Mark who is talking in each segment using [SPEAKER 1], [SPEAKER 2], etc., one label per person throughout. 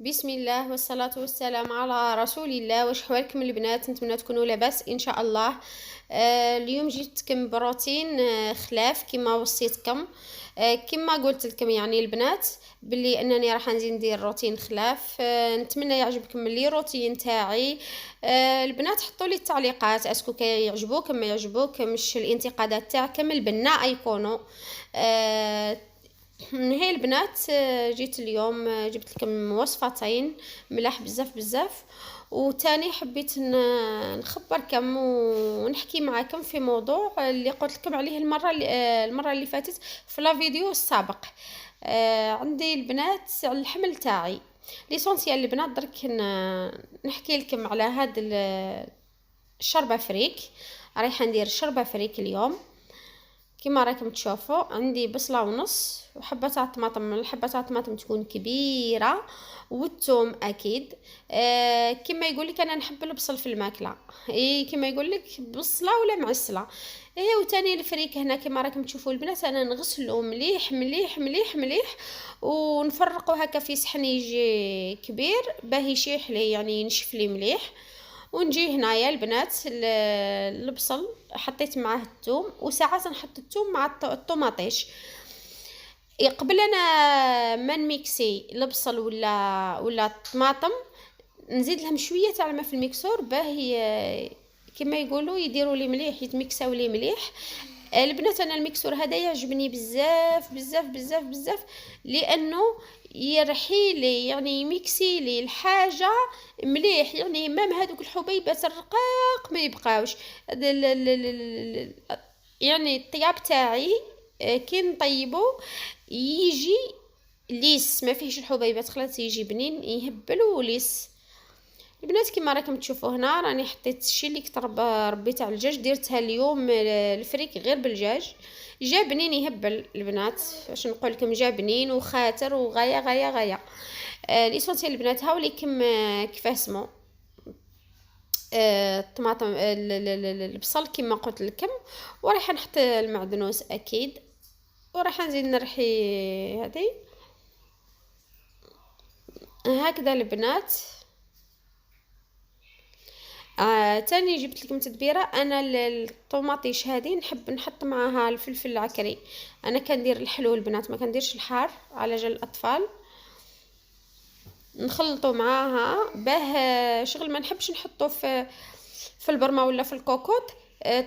[SPEAKER 1] بسم الله والصلاة والسلام على رسول الله. واش حوالكم البنات؟ نتمنى تكونوا لاباس ان شاء الله. اليوم جبتكم بروتين خلاف كما وصيتكم. كما قلت لكم يعني البنات باللي انني راح نزيد ندير روتين خلاف. نتمنى يعجبكم لي روتين تاعي. البنات حطوا لي التعليقات اسكو كيعجبوكم ما يعجبوكمش، الانتقادات تاعكم البناء يكونوا. آه، هي البنات، جيت اليوم، جبت لكم وصفتين ملاح بزاف بزاف. وتاني حبيت نخبركم ونحكي معاكم في موضوع اللي قلت لكم عليه المره اللي فاتت في لا فيديو السابق. عندي البنات على الحمل تاعي ليسونسيال. البنات درك نحكي لكم على هذا الشربة فريك. رايحه ندير شربة فريك اليوم. كما راكم تشوفوا عندي بصله ونص وحبه تاع الطماطم. الحبه تاع الطماطم تكون كبيره، والثوم اكيد. كما يقول لك انا نحب البصل في الماكله. كما يقول لك بصله ولا معسله. وتاني الفريك هنا كما راكم تشوفوا البنات انا نغسلو مليح مليح مليح مليح، ونفرقو هكا في صحن يجي كبير باه يشيح لي يعني ينشف لي مليح. ونجي هنايا البنات البصل حطيت معاه الثوم، وساعات نحط الثوم مع الطوماطيش. قبل انا ما نميكسي البصل ولا الطماطم نزيد لهم شويه تاع الماء في الميكسور باه كما يقولوا يديروا لي مليح، يتمكساو لي مليح. البنات انا الميكسور هذا يعجبني بزاف بزاف بزاف بزاف، لانه يرحي لي يعني يميكسي لي الحاجه مليح. يعني مام هذوك الحبيبات الرقاق ما يبقاوش. يعني الطياب تاعي كي نطيبو يجي ليس، ما فيهش الحبيبات، خلاص يجي بنين يهبل وليس. البنات كما راكم تشوفوا هنا راني حطيت الشي اللي كنت ربيت تاع الدجاج درتها اليوم الفريك غير بالدجاج. جا بنين يهبل البنات، باش نقول لكم جا بنين وخاتر وغايه غايه غايه. ليسونسيال البنات هاوليكم كيفاه اسمو. الطماطم، البصل كما قلت لكم. وراح نحط المعدنوس اكيد، وراح نزيد نرحي هذه هكذا البنات. تاني جبت لكم تدبيره. انا الطوماطيش هذه نحب نحط معاها الفلفل العكري. انا كندير الحلو البنات، ما كنديرش الحار على جال الاطفال. نخلطه معاها باه شغل ما نحبش نحطه في البرمه ولا في الكوكوط.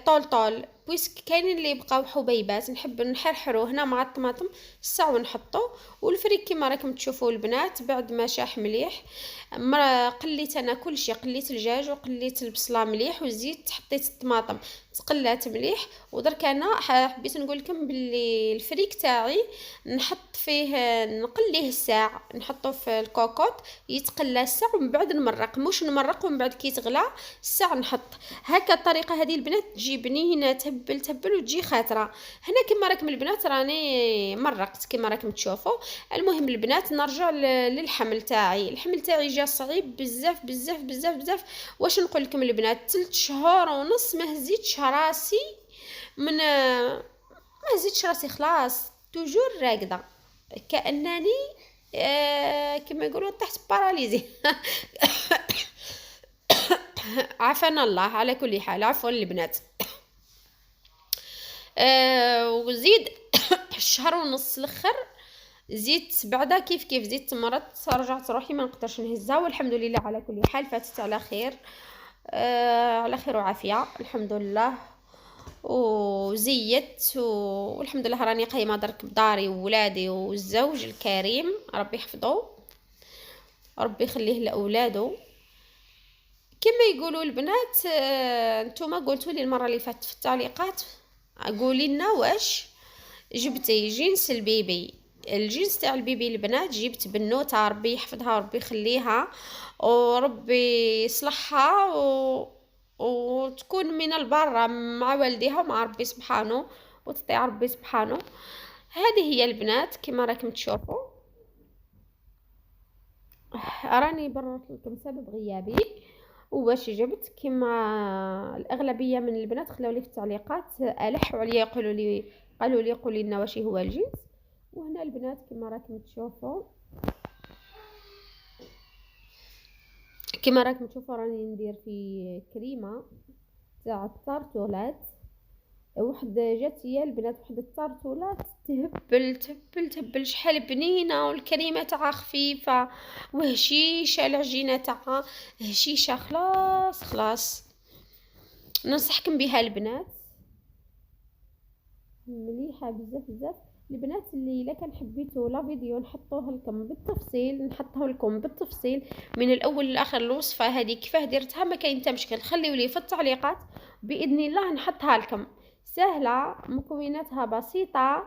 [SPEAKER 1] طول طول بويسك كاينين اللي يبقاو حبيبات نحب نحرحرو هنا مع الطماطم الساعه ونحطو. والفريك كما راكم تشوفوا البنات بعد ما شاح مليح. قليت انا كل شيء، قليت الدجاج وقليت البصله مليح وزيت حطيت الطماطم تقلات مليح. ودرك انا حبيت نقول لكم باللي الفريك تاعي نحط فيه، نقليه الساعه نحطه في الكوكوط يتقلى الساعه ومن بعد نمرق، مش نمرق ومن بعد كي تغلى الساعه نحط. هكا الطريقه هذه البنات تجي بنينه تهبل تهبل وتجي خاتره. هنا كما راكم البنات راني مرقت كما راكم تشوفوا. المهم البنات نرجع للحمل تاعي. الحمل تاعي جا صعيب بزاف بزاف بزاف بزاف. واش نقول لكم البنات 3 شهور ونص ما هزيتش راسي من ما هزيتش راسي خلاص توجور راقده كانني كما يقولوا تحت باراليزي. عافانا الله على كل حال. عفوا البنات. وزيد الشهر ونص الاخر زيت بعدا كيف كيف زيت مرضت رجعت روحي ما نقدرش نهزها، والحمد لله على كل حال فاتت على خير. على خير وعافيه الحمد لله. وزيت والحمد لله راني قايمه درك بداري وولادي والزوج الكريم ربي يحفظه ربي يخليه لاولاده. كما يقولوا البنات، نتوما قلتوا لي المره اللي فاتت في التعليقات قولي لنا واش جبتي جنس البيبي. الجنس تاع البيبي البنات جبت بنوته ربي يحفظها وربي يخليها وربي يصلحها وتكون من البر مع والديها ومع ربي سبحانه وتطيع ربي سبحانه. هذه هي البنات كما راكم تشوفوا. راني بررت لكم سبب غيابي واش جبت. كما الاغلبيه من البنات خلاو لي في التعليقات الحوا عليا قالوا لي قولي لنا واش هو الجنس. وهنا البنات كما راكم تشوفوا كما راكم تشوفوا راني ندير في كريمه تاع الطرطولات. واحد جات هي البنات واحد الطرطولات تهبل تهبل تهبل، شحال بنينه، والكريمه تاعها خفيفه وهشيشه، العجينه تاعها هشيشه. خلاص خلاص ننصحكم بها البنات، مليحه بزاف بزاف. البنات اللي الا كان حبيتوا لا فيديو نحطوه لكم بالتفصيل، نحطه لكم بالتفصيل من الاول للاخر الوصفه هذه كيفاه درتها، ما كاين حتى مشكل، خليوا لي في التعليقات باذن الله نحطها لكم. سهله، مكوناتها بسيطه،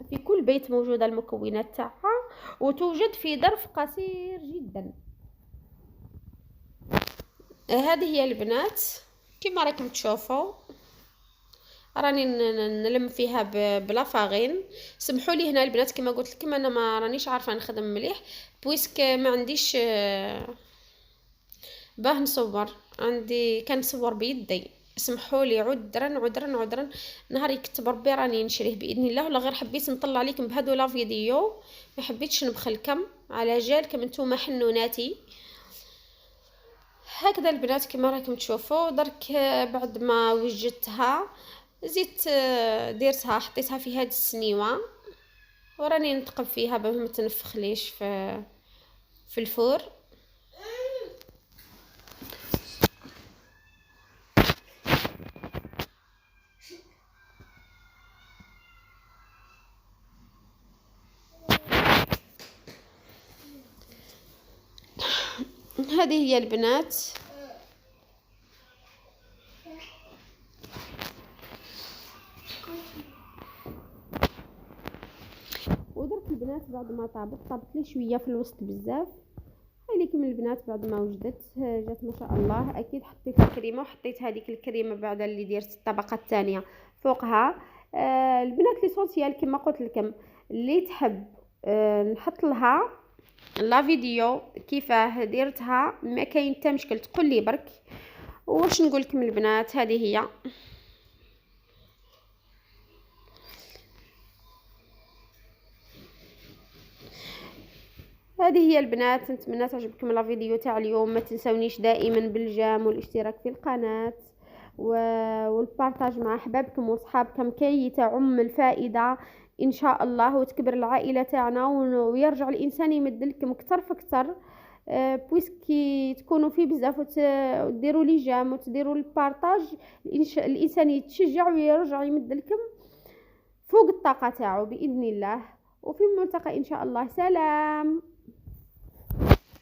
[SPEAKER 1] في كل بيت موجوده المكونات تاعها، وتوجد في ظرف قصير جدا. هذه هي البنات كما راكم تشوفوا، راني نلم فيها بلا فاغين. سمحوا لي هنا البنات كما قلت لكم انا ما رانيش عارفه نخدم مليح، بويسك ما عنديش باه نصور، عندي كنصور بيدي. سمحوا لي عذرا عذرا عذرا، نهار يكتب ربي راني نشريه باذن الله، ولا غير حبيت نطلع لكم بهذو لا فيديو، ما حبيتش نبخلكم على جالكم نتوما حنوناتي. هكذا البنات كما راكم تشوفوا درك بعد ما وجدتها زيت ديرتها حطيتها في هاد السنيوه، وراني نثقب فيها باه ما تنفخليش في الفور. هذه هي البنات ودرت البنات بعد ما طابت لي شويه في الوسط بزاف. هايليكم البنات بعد ما وجدت جات ما شاء الله. اكيد حطيت الكريمه وحطيت هذيك الكريمه بعد اللي درت الطبقه الثانيه فوقها. البنات ليسونسيال كما قلت لكم، اللي تحب نحط لها لا فيديو كيفاه درتها ما كاين حتى مشكل، تقول لي برك. واش نقول لكم البنات، هذه هي البنات. نتمنى تعجبكم لا فيديو تاع اليوم. ما تنسونيش دائما بالجام والاشتراك في القناه والبارطاج مع احبابكم واصحابكم كي تعم الفائده ان شاء الله، وتكبر العائله تاعنا، ويرجع الانسان يمد لكم اكثر فاكثر، بويسكي تكونوا فيه بزاف وتديروا لي جام وتديروا البارطاج، الانسان يتشجع ويرجع يمد لكم فوق الطاقه تاعو باذن الله. وفي الملتقى ان شاء الله. سلام.